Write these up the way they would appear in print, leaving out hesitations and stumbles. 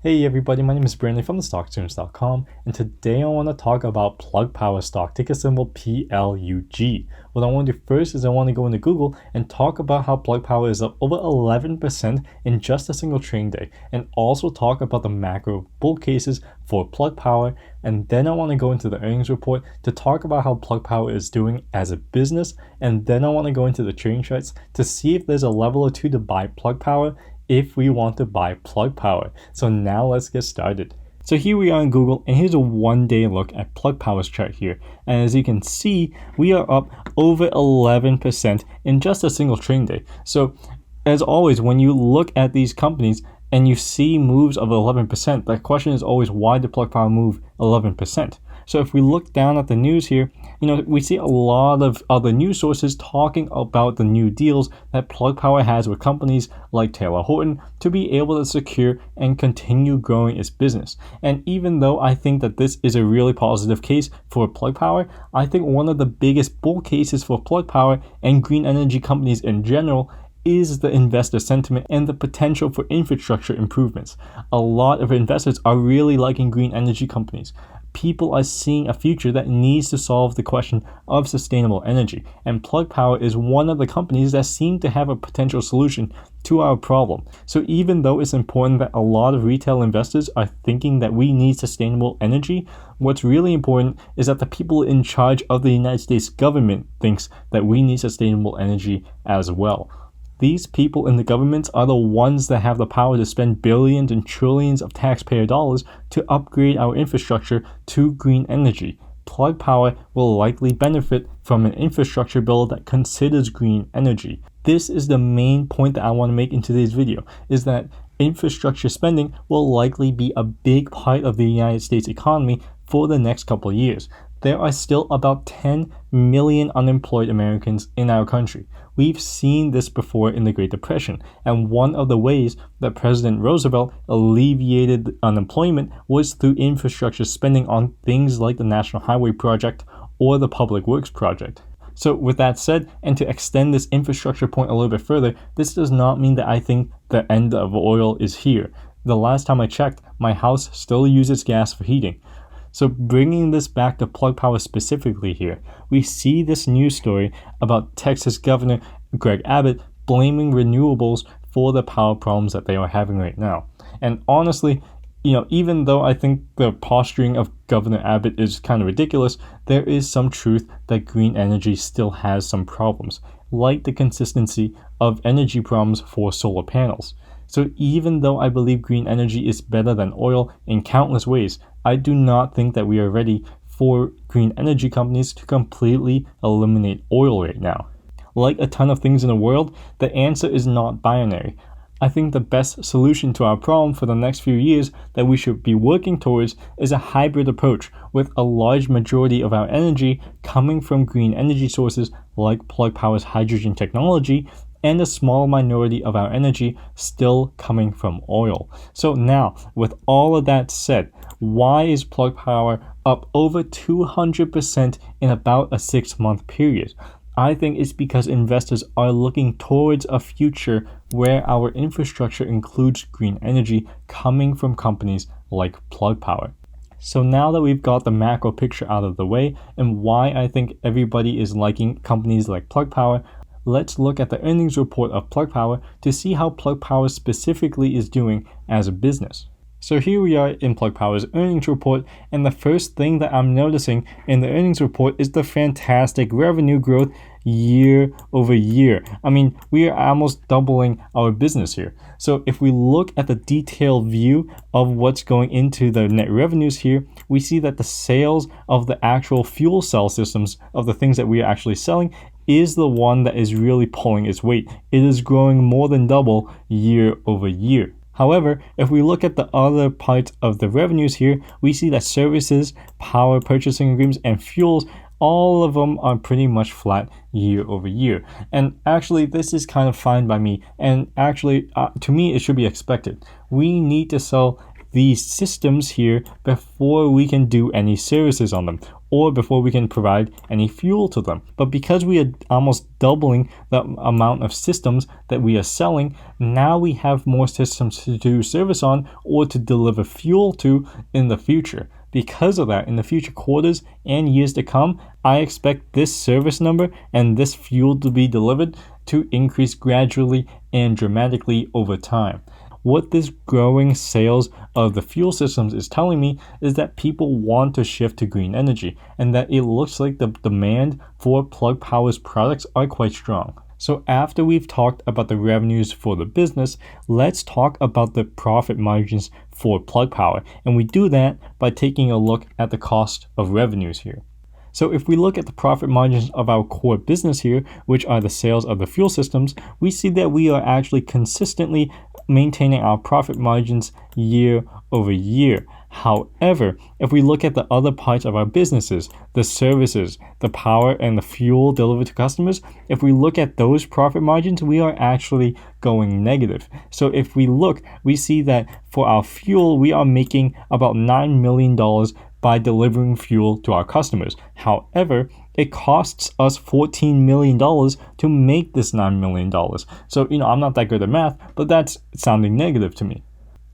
Hey everybody, my name is Brandon from thestocktunes.com, and today I want to talk about Plug Power stock, ticker symbol PLUG. What I want to do first is I want to go into Google and talk about how Plug Power is up over 11% in just a single trading day, and also talk about the macro bull cases for Plug Power. And then I want to go into the earnings report to talk about how Plug Power is doing as a business, and then I want to go into the trading charts to see if there's a level or two to buy Plug Power if we want to buy Plug Power. So now let's get started. So here we are on Google, and here's a one-day look at Plug Power's chart here. And as you can see, we are up over 11% in just a single trading day. So as always, when you look at these companies and you see moves of 11%, the question is always, why did Plug Power move 11%? So if we look down at the news here, we see a lot of other news sources talking about the new deals that Plug Power has with companies like Taylor Horton to be able to secure and continue growing its business. And even though I think that this is a really positive case for Plug Power, I think one of the biggest bull cases for Plug Power and green energy companies in general is the investor sentiment and the potential for infrastructure improvements. A lot of investors are really liking green energy companies. People are seeing a future that needs to solve the question of sustainable energy, and Plug Power is one of the companies that seem to have a potential solution to our problem. So even though it's important that a lot of retail investors are thinking that we need sustainable energy, what's really important is that the people in charge of the United States government thinks that we need sustainable energy as well. These people in the government are the ones that have the power to spend billions and trillions of taxpayer dollars to upgrade our infrastructure to green energy. Plug Power will likely benefit from an infrastructure bill that considers green energy. This is the main point that I want to make in today's video, is that infrastructure spending will likely be a big part of the United States economy for the next couple of years. There are still about 10 million unemployed Americans in our country. We've seen this before in the Great Depression, and one of the ways that President Roosevelt alleviated unemployment was through infrastructure spending on things like the National Highway Project or the Public Works Project. So with that said, and to extend this infrastructure point a little bit further, this does not mean that I think the end of oil is here. The last time I checked, my house still uses gas for heating. So bringing this back to Plug Power specifically here, we see this news story about Texas Governor Greg Abbott blaming renewables for the power problems that they are having right now. And honestly, even though I think the posturing of Governor Abbott is kind of ridiculous, there is some truth that green energy still has some problems, like the consistency of energy problems for solar panels. So even though I believe green energy is better than oil in countless ways, I do not think that we are ready for green energy companies to completely eliminate oil right now. Like a ton of things in the world, the answer is not binary. I think the best solution to our problem for the next few years that we should be working towards is a hybrid approach, with a large majority of our energy coming from green energy sources like Plug Power's hydrogen technology, and a small minority of our energy still coming from oil. So now, with all of that said, why is Plug Power up over 200% in about a 6-month period? I think it's because investors are looking towards a future where our infrastructure includes green energy coming from companies like Plug Power. So now that we've got the macro picture out of the way and why I think everybody is liking companies like Plug Power, let's look at the earnings report of Plug Power to see how Plug Power specifically is doing as a business. So here we are in Plug Power's earnings report, and the first thing that I'm noticing in the earnings report is the fantastic revenue growth year over year. I mean, we are almost doubling our business here. So if we look at the detailed view of what's going into the net revenues here, we see that the sales of the actual fuel cell systems of the things that we are actually selling is the one that is really pulling its weight. It is growing more than double year over year. However, if we look at the other parts of the revenues here, we see that services, power purchasing agreements, and fuels, all of them are pretty much flat year over year. And actually, this is kind of fine by me. And actually, to me, it should be expected. We need to sell these systems here before we can do any services on them or before we can provide any fuel to them. But because we are almost doubling the amount of systems that we are selling, now we have more systems to do service on or to deliver fuel to in the future. Because of that, in the future quarters and years to come, I expect this service number and this fuel to be delivered to increase gradually and dramatically over time. What this growing sales of the fuel systems is telling me is that people want to shift to green energy and that it looks like the demand for Plug Power's products are quite strong. So after we've talked about the revenues for the business, let's talk about the profit margins for Plug Power. And we do that by taking a look at the cost of revenues here. So if we look at the profit margins of our core business here, which are the sales of the fuel systems, we see that we are actually consistently maintaining our profit margins year over year. However, if we look at the other parts of our businesses, the services, the power and the fuel delivered to customers, if we look at those profit margins, we are actually going negative. So if we look, we see that for our fuel, we are making about $9 million by delivering fuel to our customers. However, it costs us $14 million to make this $9 million. So, I'm not that good at math, but that's sounding negative to me.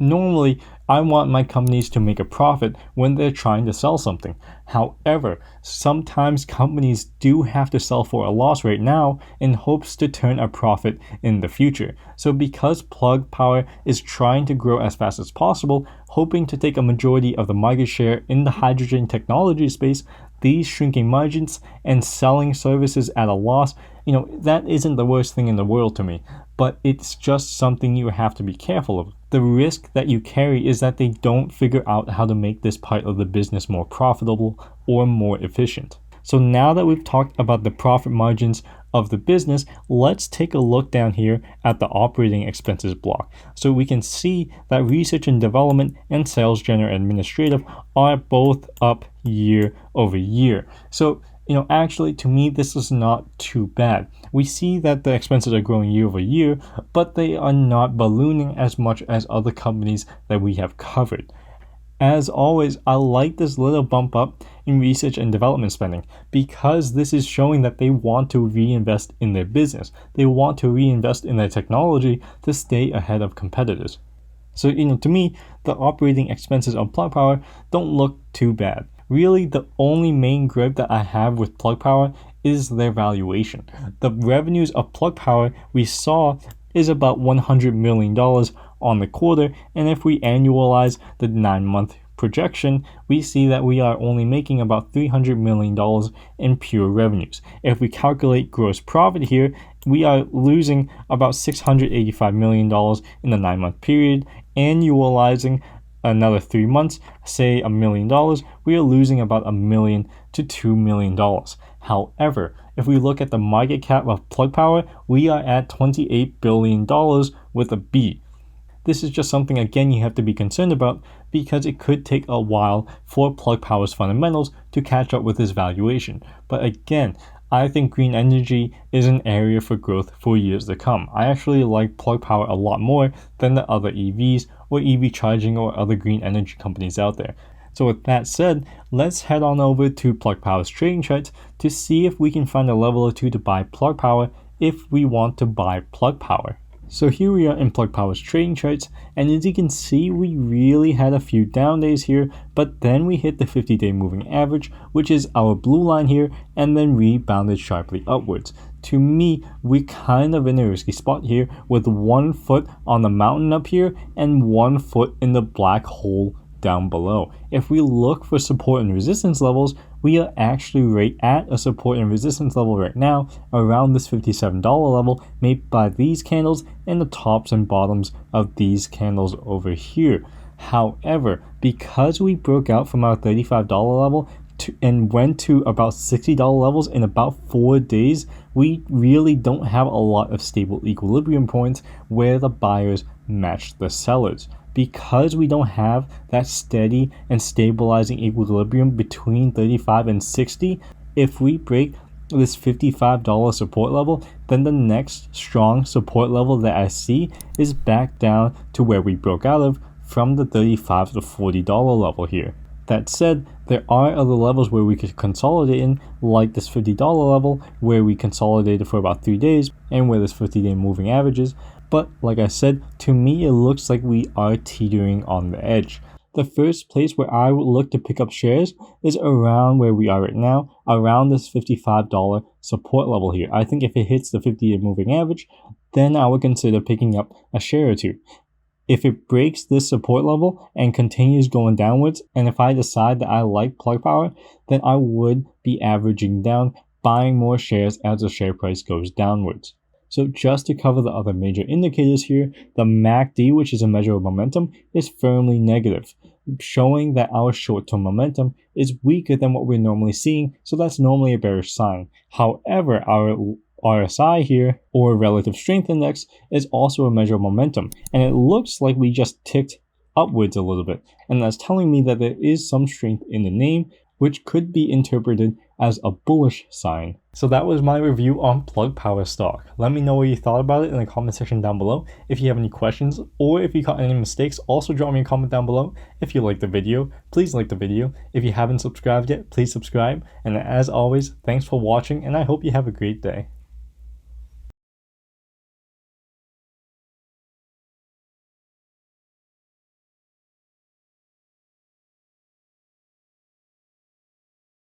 Normally, I want my companies to make a profit when they're trying to sell something. However, sometimes companies do have to sell for a loss right now in hopes to turn a profit in the future. So because Plug Power is trying to grow as fast as possible, hoping to take a majority of the market share in the hydrogen technology space, these shrinking margins and selling services at a loss, that isn't the worst thing in the world to me, but it's just something you have to be careful of. The risk that you carry is that they don't figure out how to make this part of the business more profitable or more efficient. So now that we've talked about the profit margins of the business, let's take a look down here at the operating expenses block. So we can see that research and development and sales general administrative are both up year over year. So actually, to me, this is not too bad. We see that the expenses are growing year over year, but they are not ballooning as much as other companies that we have covered. As always, I like this little bump up in research and development spending because this is showing that they want to reinvest in their business. They want to reinvest in their technology to stay ahead of competitors. So, to me, the operating expenses of Plug Power don't look too bad. Really, the only main gripe that I have with Plug Power is their valuation. The revenues of Plug Power we saw is about $100 million on the quarter, and if we annualize the 9-month projection, we see that we are only making about $300 million in pure revenues. If we calculate gross profit here, we are losing about $685 million in the 9-month period. Annualizing another 3 months, say $1 million, we are losing about $1 million to $2 million. However, if we look at the market cap of Plug Power, we are at $28 billion with a B. This is just something, again, you have to be concerned about because it could take a while for Plug Power's fundamentals to catch up with this valuation. But again, I think green energy is an area for growth for years to come. I actually like Plug Power a lot more than the other EVs or EV charging or other green energy companies out there. So with that said, let's head on over to Plug Power's trading charts to see if we can find a level or two to buy Plug Power if we want to buy Plug Power. So here we are in Plug Power's trading charts, and as you can see, we really had a few down days here, but then we hit the 50-day moving average, which is our blue line here, and then rebounded sharply upwards. To me, we're kind of in a risky spot here with 1 foot on the mountain up here and 1 foot in the black hole down below. If we look for support and resistance levels, we are actually right at a support and resistance level right now around this $57 level made by these candles and the tops and bottoms of these candles over here. However, because we broke out from our $35 level and went to about $60 levels in about 4 days, we really don't have a lot of stable equilibrium points where the buyers match the sellers. Because we don't have that steady and stabilizing equilibrium between 35 and 60, if we break this $55 support level, then the next strong support level that I see is back down to where we broke out of, from the $35 to $40 level here. That said, there are other levels where we could consolidate in, like this $50 level where we consolidated for about 3 days and where this 50-day moving averages. But like I said, to me it looks like we are teetering on the edge. The first place where I would look to pick up shares is around where we are right now, around this $55 support level here. I think if it hits the 50-day moving average, then I would consider picking up a share or two. If it breaks this support level and continues going downwards, and if I decide that I like Plug Power, then I would be averaging down, buying more shares as the share price goes downwards. So just to cover the other major indicators here, the MACD, which is a measure of momentum, is firmly negative, showing that our short-term momentum is weaker than what we're normally seeing, so that's normally a bearish sign. However, our RSI here, or Relative Strength Index, is also a measure of momentum, and it looks like we just ticked upwards a little bit, and that's telling me that there is some strength in the name, which could be interpreted as a bullish sign. So that was my review on Plug Power stock. Let me know what you thought about it in the comment section down below. If you have any questions or if you caught any mistakes, also drop me a comment down below. If you liked the video, please like the video. If you haven't subscribed yet, please subscribe. And as always, thanks for watching and I hope you have a great day.